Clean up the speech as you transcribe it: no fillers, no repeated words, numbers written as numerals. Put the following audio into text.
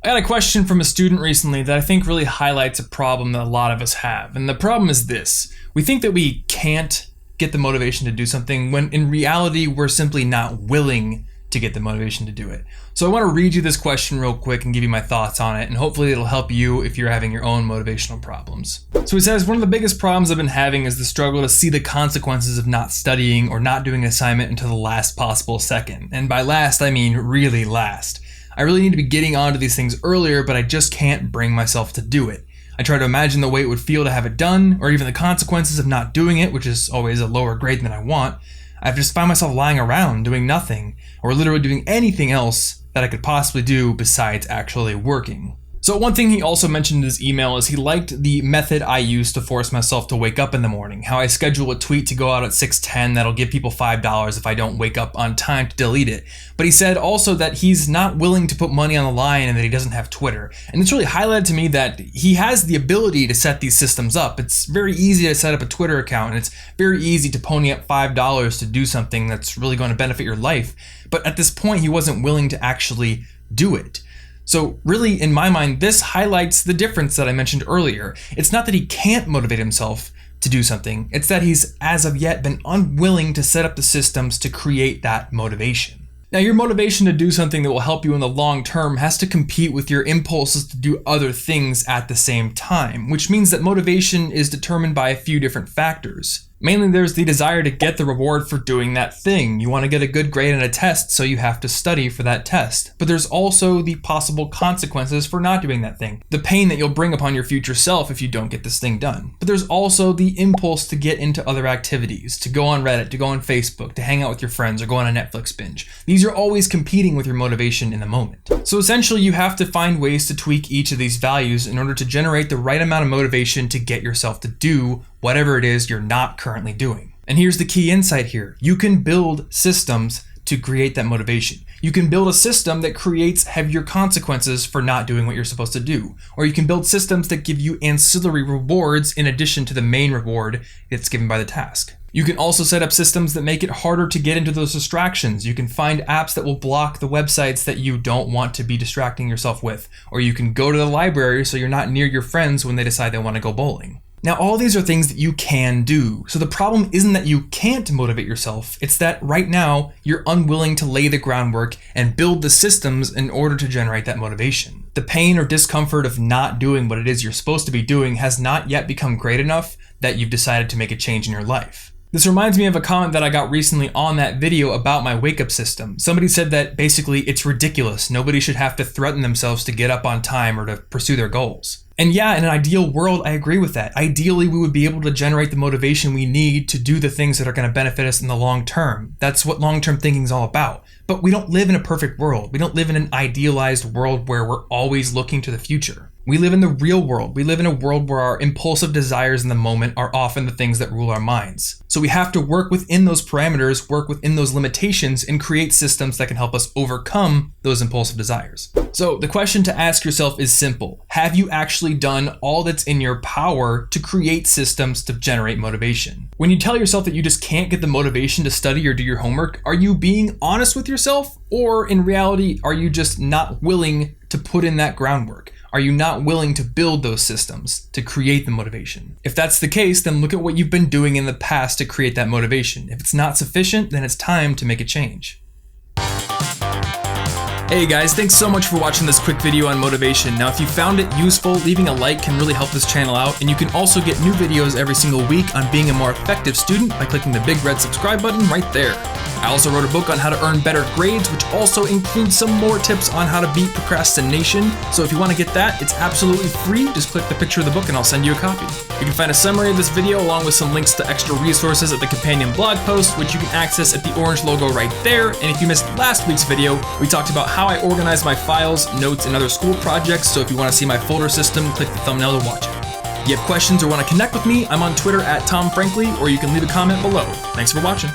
I got a question from a student recently that I think really highlights a problem that a lot of us have. And the problem is this: we think that we can't get the motivation to do something when in reality we're simply not willing to get the motivation to do it. So I want to read you this question real quick and give you my thoughts on it, and hopefully it'll help you if you're having your own motivational problems. So he says, one of the biggest problems I've been having is the struggle to see the consequences of not studying or not doing an assignment until the last possible second. And by last, I mean really last. I really need to be getting onto these things earlier, but I just can't bring myself to do it. I try to imagine the way it would feel to have it done, or even the consequences of not doing it, which is always a lower grade than I want. I've just found myself lying around, doing nothing, or literally doing anything else that I could possibly do besides actually working. So one thing he also mentioned in his email is he liked the method I use to force myself to wake up in the morning, how I schedule a tweet to go out at 6:10 that'll give people $5 if I don't wake up on time to delete it. But he said also that he's not willing to put money on the line and that he doesn't have Twitter. And this really highlighted to me that he has the ability to set these systems up. It's very easy to set up a Twitter account, and it's very easy to pony up $5 to do something that's really going to benefit your life. But at this point, he wasn't willing to actually do it. So really, in my mind, this highlights the difference that I mentioned earlier. It's not that he can't motivate himself to do something, it's that he's, as of yet, been unwilling to set up the systems to create that motivation. Now, your motivation to do something that will help you in the long term has to compete with your impulses to do other things at the same time, which means that motivation is determined by a few different factors. Mainly, there's the desire to get the reward for doing that thing. You want to get a good grade on a test, so you have to study for that test. But there's also the possible consequences for not doing that thing. The pain that you'll bring upon your future self if you don't get this thing done. But there's also the impulse to get into other activities, to go on Reddit, to go on Facebook, to hang out with your friends, or go on a Netflix binge. These are always competing with your motivation in the moment. So essentially, you have to find ways to tweak each of these values in order to generate the right amount of motivation to get yourself to do whatever it is you're not currently doing. And here's the key insight here. You can build systems to create that motivation. You can build a system that creates heavier consequences for not doing what you're supposed to do. Or you can build systems that give you ancillary rewards in addition to the main reward that's given by the task. You can also set up systems that make it harder to get into those distractions. You can find apps that will block the websites that you don't want to be distracting yourself with. Or you can go to the library so you're not near your friends when they decide they want to go bowling. Now, all these are things that you can do. So the problem isn't that you can't motivate yourself. It's that right now you're unwilling to lay the groundwork and build the systems in order to generate that motivation. The pain or discomfort of not doing what it is you're supposed to be doing has not yet become great enough that you've decided to make a change in your life. This reminds me of a comment that I got recently on that video about my wake-up system. Somebody said that basically it's ridiculous. Nobody should have to threaten themselves to get up on time or to pursue their goals. And yeah, in an ideal world, I agree with that. Ideally, we would be able to generate the motivation we need to do the things that are going to benefit us in the long term. That's what long-term thinking is all about. But we don't live in a perfect world. We don't live in an idealized world where we're always looking to the future. We live in the real world. We live in a world where our impulsive desires in the moment are often the things that rule our minds. So we have to work within those parameters, work within those limitations, and create systems that can help us overcome those impulsive desires. So the question to ask yourself is simple. Have you actually done all that's in your power to create systems to generate motivation? When you tell yourself that you just can't get the motivation to study or do your homework, are you being honest with yourself? Or in reality, are you just not willing to put in that groundwork? Are you not willing to build those systems to create the motivation? If that's the case, then look at what you've been doing in the past to create that motivation. If it's not sufficient, then it's time to make a change. Hey guys, thanks so much for watching this quick video on motivation. Now, if you found it useful, leaving a like can really help this channel out, and you can also get new videos every single week on being a more effective student by clicking the big red subscribe button right there. I also wrote a book on how to earn better grades, which also includes some more tips on how to beat procrastination. So if you want to get that, it's absolutely free. Just click the picture of the book and I'll send you a copy. You can find a summary of this video along with some links to extra resources at the companion blog post, which you can access at the orange logo right there. And if you missed last week's video, we talked about how I organize my files, notes, and other school projects. So if you want to see my folder system, click the thumbnail to watch it. If you have questions or want to connect with me, I'm on Twitter @TomFrankly, or you can leave a comment below. Thanks for watching.